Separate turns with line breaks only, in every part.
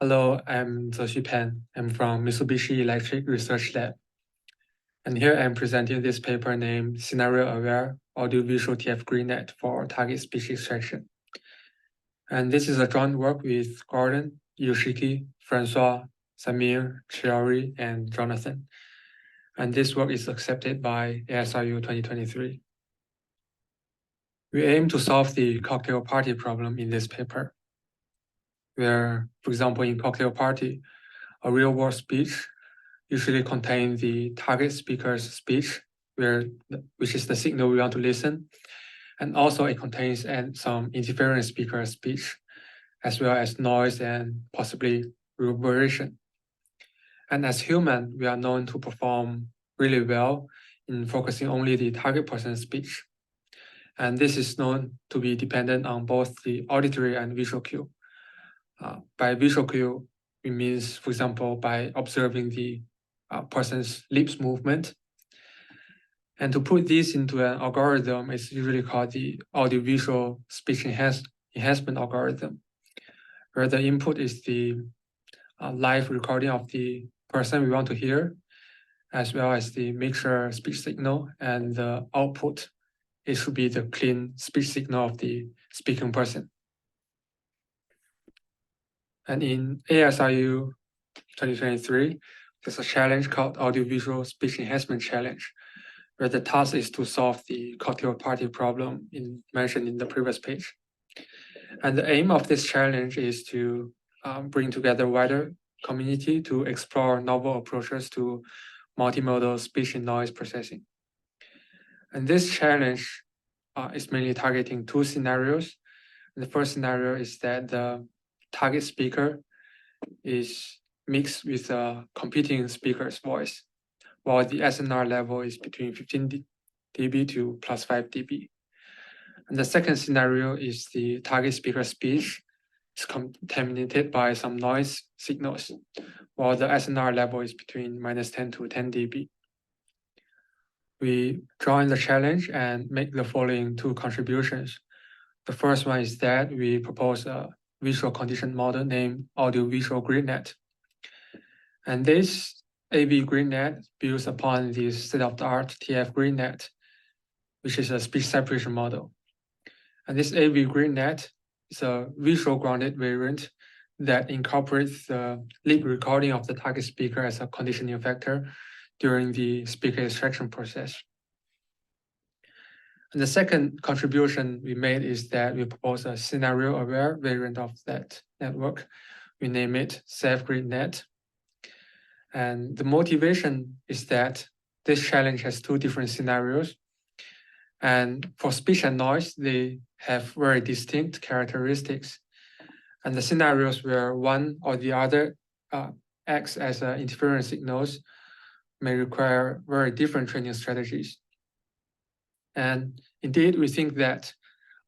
Hello, I'm Zexu Pan. I'm from Mitsubishi Electric Research Lab. And here I'm presenting this paper named Scenario-Aware Audio-Visual TF-GridNet for Target Speech Extraction. And this is a joint work with Gordon, Yoshiki, Francois, Samir, Chiori, and Jonathan. And this work is accepted by ASRU 2023. We aim to solve the cocktail party problem in this paper, where, for example, in cocktail party, a real-world speech usually contains the target speaker's speech, which is the signal we want to listen. And also it contains some interference speaker speech, as well as noise and possibly reverberation. And as human, we are known to perform really well in focusing only the target person's speech. And this is known to be dependent on both the auditory and visual cue. By visual cue, it means, for example, by observing the person's lips movement. And to put this into an algorithm, it's usually called the audio-visual speech enhancement algorithm, where the input is the live recording of the person we want to hear, as well as the mixture speech signal, and the output, it should be the clean speech signal of the speaking person. And in ASRU 2023, there's a challenge called Audio-Visual Speech Enhancement Challenge, where the task is to solve the cocktail party problem mentioned in the previous page. And the aim of this challenge is to bring together wider community to explore novel approaches to multimodal speech and noise processing. And this challenge is mainly targeting two scenarios. And the first scenario is that the target speaker is mixed with a competing speaker's voice, while the SNR level is between 15 dB to plus 5 dB. And the second scenario is the target speaker speech is contaminated by some noise signals, while the SNR level is between minus 10 to 10 dB. We join the challenge and make the following two contributions. The first one is that we propose a visual condition model named Audio-Visual GridNet. And this AV-GridNet builds upon the state-of-the-art TF-GridNet, which is a speech separation model. And this AV-GridNet is a visual grounded variant that incorporates the lip recording of the target speaker as a conditioning factor during the speaker extraction process. And the second contribution we made is that we propose a scenario-aware variant of that network. We name it SAV-GridNet. And the motivation is that this challenge has two different scenarios. And for speech and noise, they have very distinct characteristics. And the scenarios where one or the other acts as interference signals may require very different training strategies. And indeed, we think that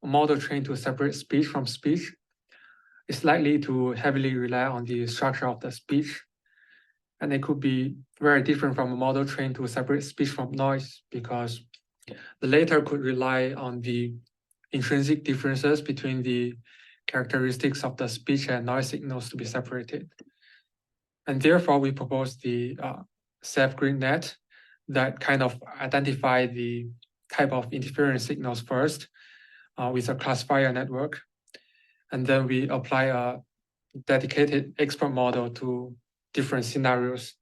a model trained to separate speech from speech is likely to heavily rely on the structure of the speech. And it could be very different from a model trained to separate speech from noise, because the latter could rely on the intrinsic differences between the characteristics of the speech and noise signals to be separated. And therefore, we propose the SAV-GridNet that kind of identify the type of interference signals first with a classifier network. And then we apply a dedicated expert model to different scenarios.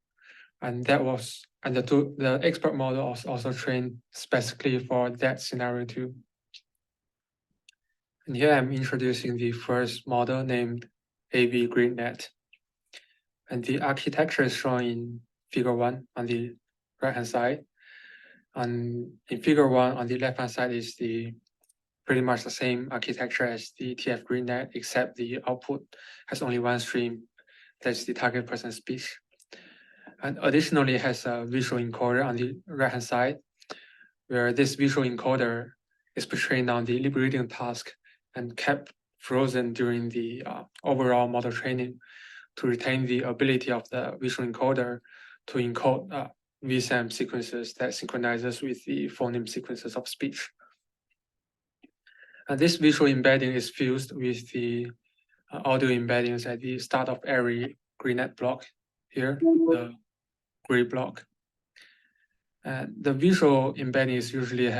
And the expert model was also trained specifically for that scenario too. And here I'm introducing the first model named AV-GridNet. And the architecture is shown in figure 1 on the right-hand side. And in figure 1 on the left-hand side is pretty much the same architecture as the TF-GridNet, except the output has only one stream, that's the target person speech. And additionally, it has a visual encoder on the right-hand side, where this visual encoder is trained on the lip reading task and kept frozen during the overall model training to retain the ability of the visual encoder to encode VSAM sequences that synchronizes with the phoneme sequences of speech. And this visual embedding is fused with the audio embeddings at the start of every GridNet block here, the grid block. And the visual embeddings usually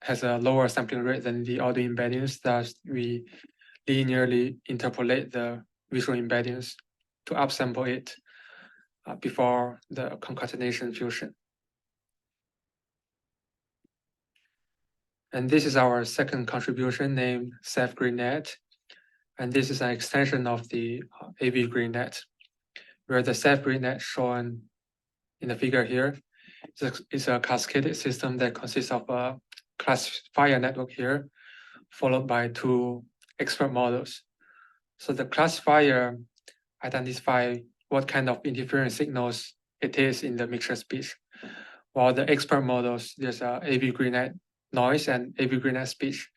has a lower sampling rate than the audio embeddings, thus we linearly interpolate the visual embeddings to upsample it before the concatenation fusion. And this is our second contribution named SAV-GridNet. And this is an extension of the AV-GridNet, where the SAV-GridNet shown in the figure here is a cascaded system that consists of a classifier network here, followed by two expert models. So the classifier identifies what kind of interference signals it is in the mixture speech, while the expert models, there's a AV-GridNet noise and AV-GridNet speech.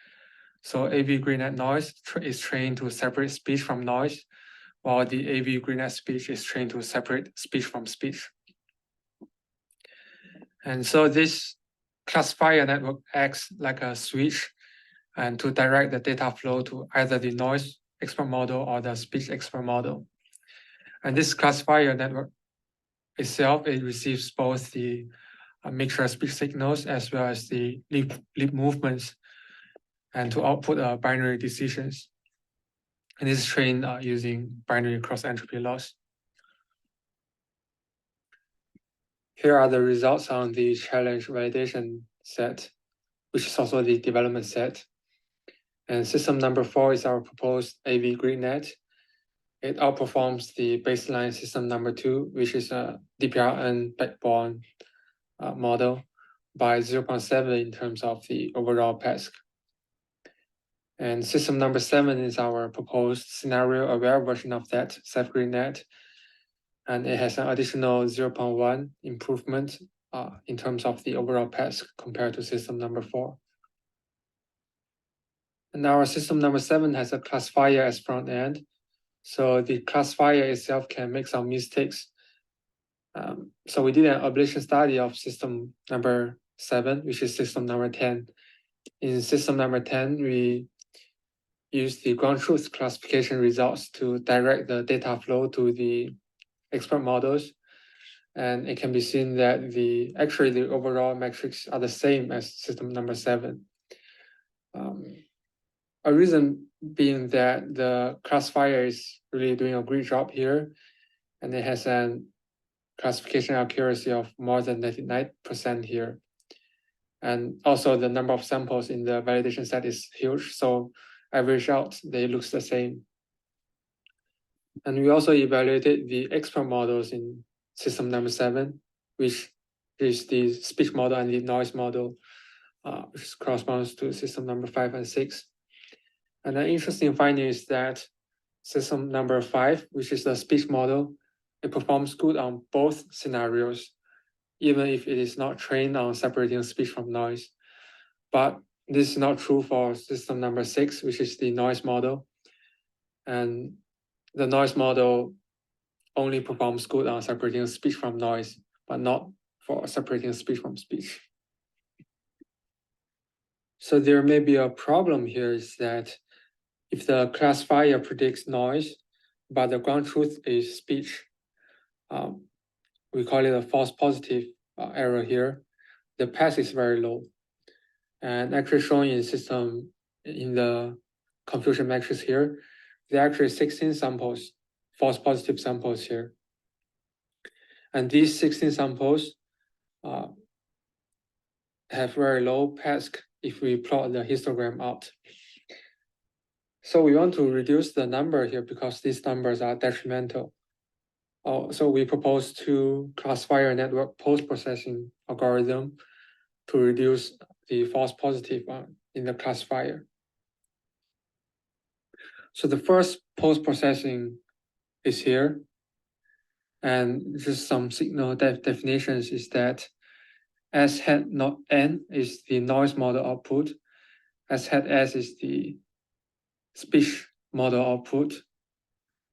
So AV-GridNet noise is trained to separate speech from noise, while the AV-GridNet speech is trained to separate speech from speech. And so this classifier network acts like a switch and to direct the data flow to either the noise expert model or the speech expert model. And this classifier network itself, it receives both the mixture speech signals as well as the lip movements and to output binary decisions. And this is trained using binary cross-entropy loss. Here are the results on the challenge validation set, which is also the development set. And system number 4 is our proposed AV-GridNet. It outperforms the baseline system number 2, which is a DPRN backbone model, by 0.7 in terms of the overall PASC. And system number 7 is our proposed scenario-aware version of that SAV-GridNet. And it has an additional 0.1 improvement in terms of the overall PASC compared to system number 4. And our system number 7 has a classifier as front end. So the classifier itself can make some mistakes. So we did an ablation study of system number 7, which is system number 10. In system number 10, we used the ground truth classification results to direct the data flow to the expert models. And it can be seen that actually the overall metrics are the same as system number 7. A reason being that the classifier is really doing a great job here, and it has an classification accuracy of more than 99% here. And also the number of samples in the validation set is huge, so average out, they looks the same. And we also evaluated the expert models in system number 7, which is the speech model and the noise model, which corresponds to system number 5 and 6. And an interesting finding is that system number 5, which is the speech model, it performs good on both scenarios, even if it is not trained on separating speech from noise. But this is not true for system number 6, which is the noise model. And the noise model only performs good on separating speech from noise, but not for separating speech from speech. So there may be a problem here is that if the classifier predicts noise, but the ground truth is speech, we call it a false positive error here. The PASC is very low. And actually shown in system, in the confusion matrix here, there are actually 16 samples, false positive samples here. And these 16 samples have very low PASC if we plot the histogram out. So we want to reduce the number here because these numbers are detrimental. So we propose 2 classifier network post-processing algorithm to reduce the false positive in the classifier. So the first post-processing is here. And just some signal definitions is that S hat not N is the noise model output. S hat S is the speech model output.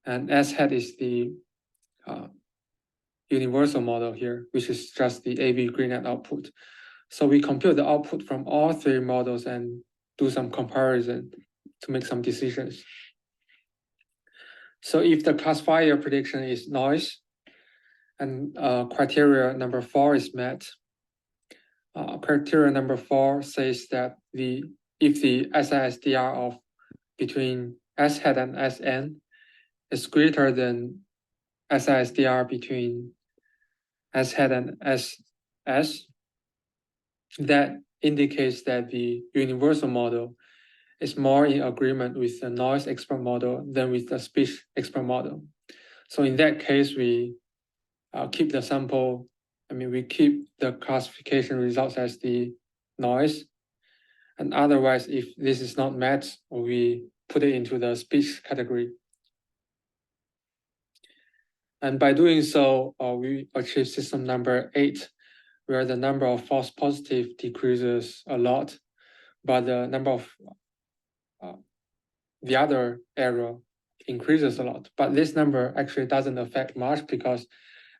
And S hat is the universal model here, which is just the AV-GridNet output. So we compute the output from all 3 models and do some comparison to make some decisions. So if the classifier prediction is noise, and criteria number 4 is met, criteria number 4 says that if the SISDR of between S hat and Sn is greater than SISDR between S hat and SS, that indicates that the universal model is more in agreement with the noise expert model than with the speech expert model. So in that case, we keep the sample, we keep the classification results as the noise. And otherwise, if this is not met, we put it into the speech category. And by doing so, we achieve system number 8, where the number of false positive decreases a lot, but the number of the other error increases a lot. But this number actually doesn't affect much because,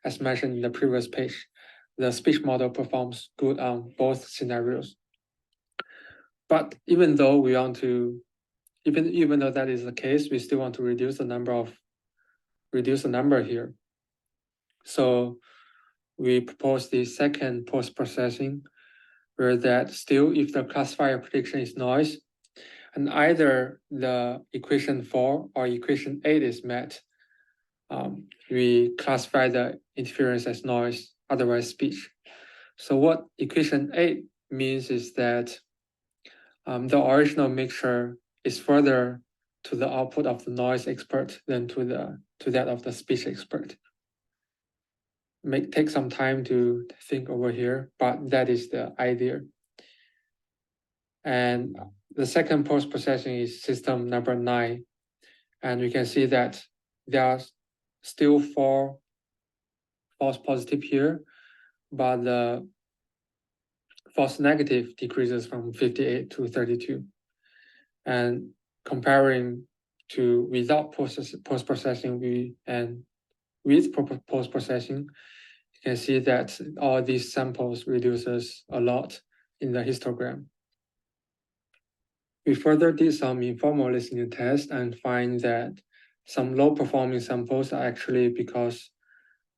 as mentioned in the previous page, the speech model performs good on both scenarios. But even though we want to, even though that is the case, we still want to reduce the number here. So we propose the second post-processing, where that still, if the classifier prediction is noise, and either the equation 4 or equation 8 is met, we classify the interference as noise, otherwise speech. So what equation 8 means is that the original mixture is further to the output of the noise expert than to that of the speech expert. Take some time to think over here, but that is the idea. And the second post-processing is system number 9. And we can see that there are still 4 false positive here, but the false negative decreases from 58 to 32. And comparing to without post-processing and with post-processing, you can see that all these samples reduces a lot in the histogram. We further did some informal listening tests and find that some low-performing samples are actually because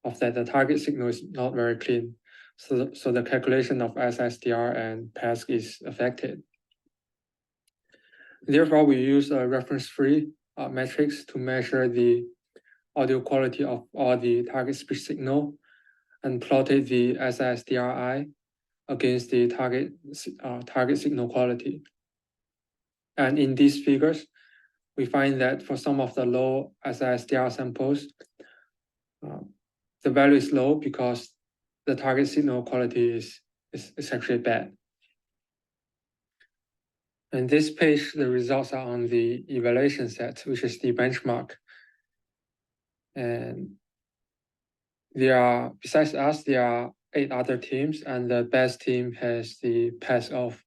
of that the target signal is not very clean. So the calculation of SSDR and PASC is affected. Therefore, we use a reference-free metrics to measure the audio quality of all the target speech signal and plotted the SSDRI against the target signal quality. And in these figures, we find that for some of the low SSDR samples, the value is low because the target signal quality is actually bad. And this page, the results are on the evaluation set, which is the benchmark. And besides us, there are 8 other teams, and the best team has the PASC of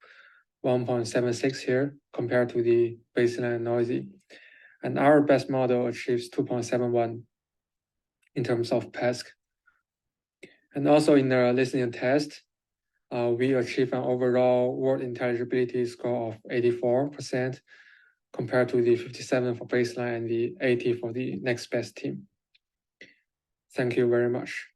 1.76 here compared to the baseline noisy. And our best model achieves 2.71 in terms of PASC. And also in the listening test, we achieve an overall word intelligibility score of 84% compared to the 57 for baseline and the 80 for the next best team. Thank you very much.